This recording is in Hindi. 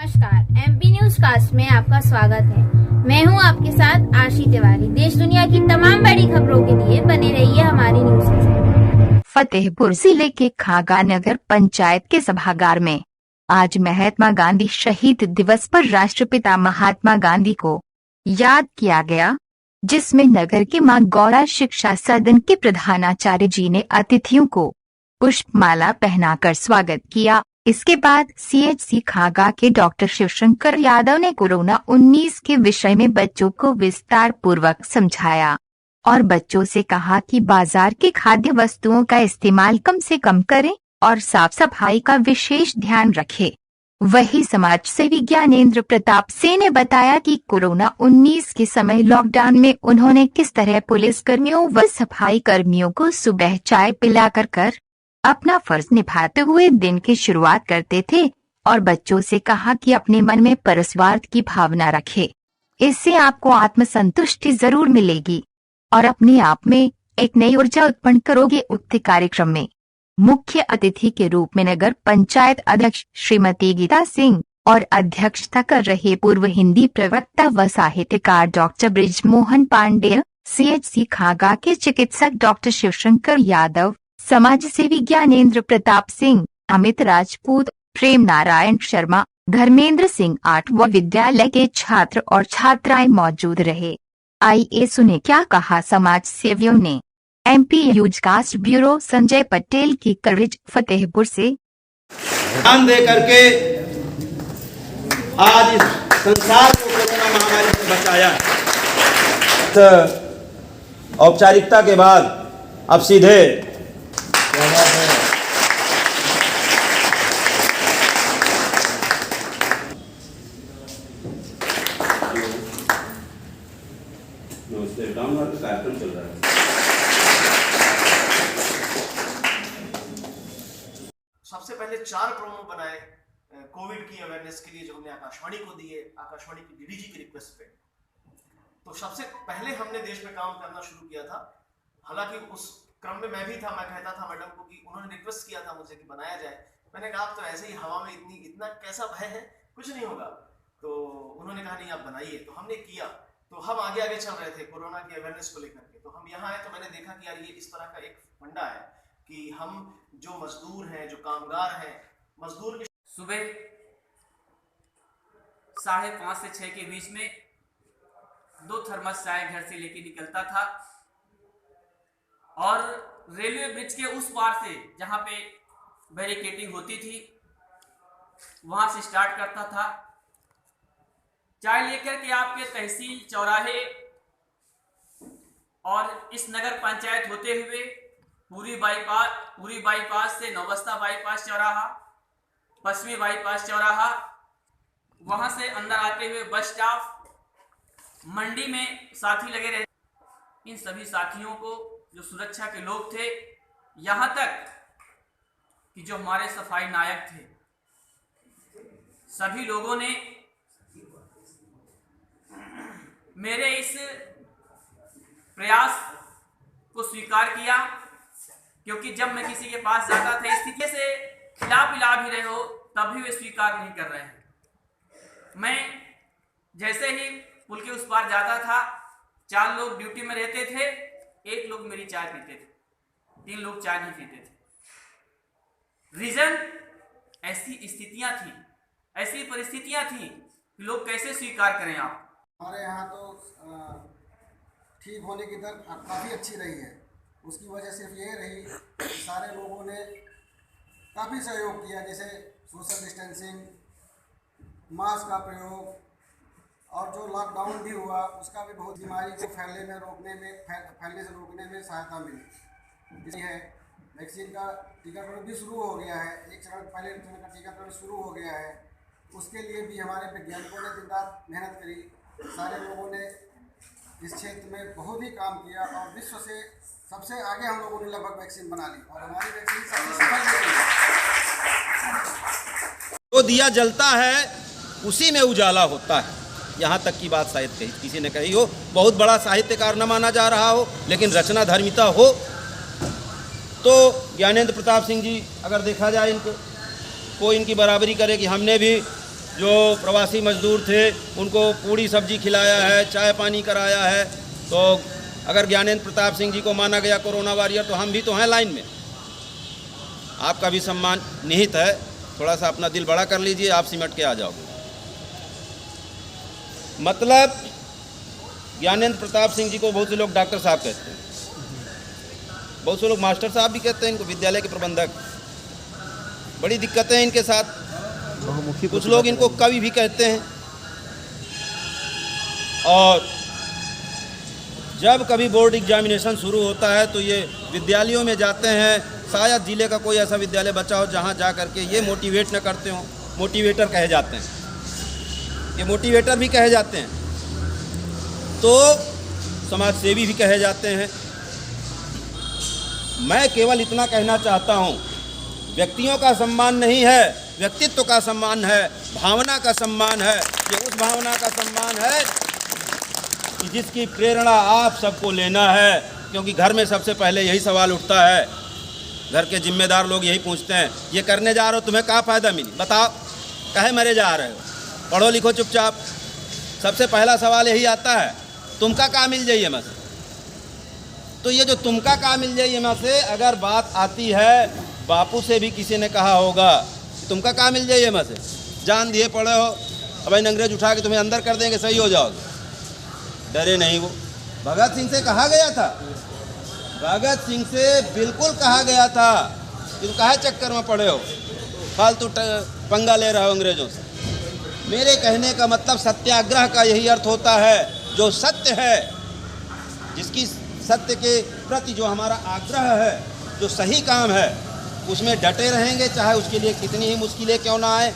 नमस्कार, एमपी न्यूज कास्ट में आपका स्वागत है। मैं हूं आपके साथ आशी तिवारी। देश दुनिया की तमाम बड़ी खबरों के लिए बने रहिए हमारी न्यूज के साथ। फतेहपुर जिले के खागा नगर पंचायत के सभागार में आज महात्मा गांधी शहीद दिवस पर राष्ट्रपिता महात्मा गांधी को याद किया गया, जिसमें नगर के मां गौरा शिक्षा सदन के प्रधानाचार्य जी ने अतिथियों को पुष्पमाला पहनाकर स्वागत किया। इसके बाद सीएचसी खागा के डॉक्टर शिवशंकर यादव ने कोरोना 19 के विषय में बच्चों को विस्तार पूर्वक समझाया और बच्चों से कहा कि बाजार के खाद्य वस्तुओं का इस्तेमाल कम से कम करें और साफ सफाई का विशेष ध्यान रखें। वहीं समाज सेवी ज्ञानेंद्र प्रताप सिंह ने बताया कि कोरोना 19 के समय लॉकडाउन में उन्होंने किस तरह पुलिस कर्मियों व सफाई कर्मियों को सुबह चाय पिलाकर कर अपना फर्ज निभाते हुए दिन की शुरुआत करते थे और बच्चों से कहा कि अपने मन में परस्वार्थ की भावना रखें। इससे आपको आत्मसंतुष्टि जरूर मिलेगी और अपने आप में एक नई ऊर्जा उत्पन्न करोगे। उक्त कार्यक्रम में मुख्य अतिथि के रूप में नगर पंचायत अध्यक्ष श्रीमती गीता सिंह और अध्यक्षता कर रहे पूर्व हिंदी प्रवक्ता व साहित्यकार डॉक्टर ब्रिजमोहन पांडेय, सीएचसी खागा के चिकित्सक डॉक्टर शिवशंकर यादव, समाज सेवी ज्ञानेंद्र प्रताप सिंह, अमित राजपूत, प्रेम नारायण शर्मा, धर्मेंद्र सिंह आठ व विद्यालय के छात्र और छात्राएं मौजूद रहे। आइए सुने क्या कहा समाज सेवियों ने। MP newscast bureau Sanjay Patel की कवरेज फतेहपुर से। ध्यान दे करके आज इस संसार को कोरोना महामारी से बचाया। औपचारिकता के बाद अब सीधे कार्यक्रम चल रहा है। सबसे पहले 4 प्रोमो बनाए कोविड की अवेयरनेस के लिए, जो हमने आकाशवाणी को दिए, आकाशवाणी की डीडीजी की रिक्वेस्ट पे। तो सबसे पहले हमने देश में काम करना शुरू किया था। हालांकि उस क्रम में मैं भी था। मैं कहता था मैडम को कि उन्होंने रिक्वेस्ट किया था मुझे कि बनाया जाए। मैंने कहा आप तो ऐसे ही हवा में इतना कैसा भय है, कुछ नहीं होगा। तो उन्होंने कहा नहीं आप बनाइए। तो हमने किया। तो हम आगे चल रहे थे कोरोना की अवेयरनेस को लेकर के। तो हम यहाँ आए तो मैंने देखा कि यार ये इस तरह का एक फंडा है कि हम जो मजदूर हैं, जो कामगार हैं, मजदूर की सुबह 5:30 से 6 के बीच में 2 थर्मस चाय घर से लेके निकलता था और रेलवे ब्रिज के उस पार से जहाँ पे बैरिकेडिंग होती थी वहाँ से स्टार्ट करता था। चाय लेकर के आपके तहसील चौराहे और इस नगर पंचायत होते हुए पूरी बाईपास से नौबस्ता बाईपास चौराहा, पश्चिमी बाईपास चौराहा, वहां से अंदर आते हुए बस स्टॉप, मंडी में साथी लगे रहे। इन सभी साथियों को जो सुरक्षा के लोग थे, यहाँ तक कि जो हमारे सफाई नायक थे, सभी लोगों ने मेरे इस प्रयास को स्वीकार किया। क्योंकि जब मैं किसी के पास जाता था, स्थिति से पिला भी रहे हो तब भी वे स्वीकार नहीं कर रहे हैं। मैं जैसे ही पुल के उस पार जाता था, 4 लोग ड्यूटी में रहते थे, 1 लोग मेरी चाय पीते थे, 3 लोग चाय नहीं पीते थे। रीजन ऐसी स्थितियां थी, ऐसी परिस्थितियां थी कि लोग कैसे स्वीकार करें। आप हमारे यहाँ तो ठीक होने की दर काफ़ी अच्छी रही है। उसकी वजह सिर्फ ये रही कि सारे लोगों ने काफ़ी सहयोग किया, जैसे सोशल डिस्टेंसिंग, मास्क का प्रयोग और जो लॉकडाउन भी हुआ उसका भी बहुत बीमारी को फैलने से रोकने में सहायता मिली। इसलिए वैक्सीन का टीकाकरण भी शुरू हो गया है। एक चरण पहले चरण का टीकाकरण शुरू हो गया है। उसके लिए भी हमारे वैज्ञानिकों ने दिन रात मेहनत करी। सारे लोगों ने इस क्षेत्र में बहुत ही काम किया और विश्व से सबसे आगे हम लोगों ने लगभग वैक्सीन बना ली और हमारी वैक्सीन सबसे सफल रही है। जो दिया जलता है उसी में उजाला होता है। यहाँ तक की बात शायद किसी ने कही हो, बहुत बड़ा साहित्यकार न माना जा रहा हो, लेकिन रचना धर्मिता हो तो ज्ञानेंद्र प्रताप सिंह जी अगर देखा जाए इनको, कोई इनकी बराबरी करे कि हमने भी जो प्रवासी मजदूर थे उनको पूड़ी सब्जी खिलाया है, चाय पानी कराया है। तो अगर ज्ञानेंद्र प्रताप सिंह जी को माना गया कोरोना वॉरियर, तो हम भी तो हैं लाइन में। आपका भी सम्मान निहित है। थोड़ा सा अपना दिल बड़ा कर लीजिए, आप सिमट के आ जाओगे। मतलब ज्ञानेंद्र प्रताप सिंह जी को बहुत से लोग डॉक्टर साहब कहते हैं, बहुत से लोग मास्टर साहब भी कहते हैं इनको, विद्यालय के प्रबंधक। बड़ी दिक्कतें हैं इनके साथ। कुछ लोग इनको कवि भी कहते हैं। और जब कभी बोर्ड एग्जामिनेशन शुरू होता है तो ये विद्यालयों में जाते हैं। शायद जिले का कोई ऐसा विद्यालय बचा हो जहाँ जा करके ये मोटिवेट न करते हों। मोटिवेटर कहे जाते हैं, ये मोटिवेटर भी कहे जाते हैं, तो समाज सेवी भी कहे जाते हैं। मैं केवल इतना कहना चाहता हूँ, व्यक्तियों का सम्मान नहीं है, व्यक्तित्व का सम्मान है, भावना का सम्मान है। ये उस भावना का सम्मान है कि जिसकी प्रेरणा आप सबको लेना है। क्योंकि घर में सबसे पहले यही सवाल उठता है, घर के जिम्मेदार लोग यही पूछते हैं, ये करने जा रहे हो तुम्हें क्या फ़ायदा मिली, बताओ काहे मरे जा रहे हो, पढ़ो लिखो चुपचाप। सबसे पहला सवाल यही आता है, तुमका का मिल जाइए मैं से। तो ये जो तुमका का मिल जाइए मैं से अगर बात आती है, बापू से भी किसी ने कहा होगा तुमका का मिल जाइए मैं से, जान दिए पड़े हो, अब अंग्रेज उठा के तुम्हें अंदर कर देंगे, सही हो जाओगे। डरे नहीं वो। भगत सिंह से कहा गया था, भगत सिंह से बिल्कुल कहा गया था कि तुम काहे चक्कर में पड़े हो, फालतू पंगा ले रहे हो अंग्रेजों से। मेरे कहने का मतलब सत्याग्रह का यही अर्थ होता है, जो सत्य है, जिसकी सत्य के प्रति जो हमारा आग्रह है, जो सही काम है, उसमें डटे रहेंगे, चाहे उसके लिए कितनी ही मुश्किलें क्यों ना आए।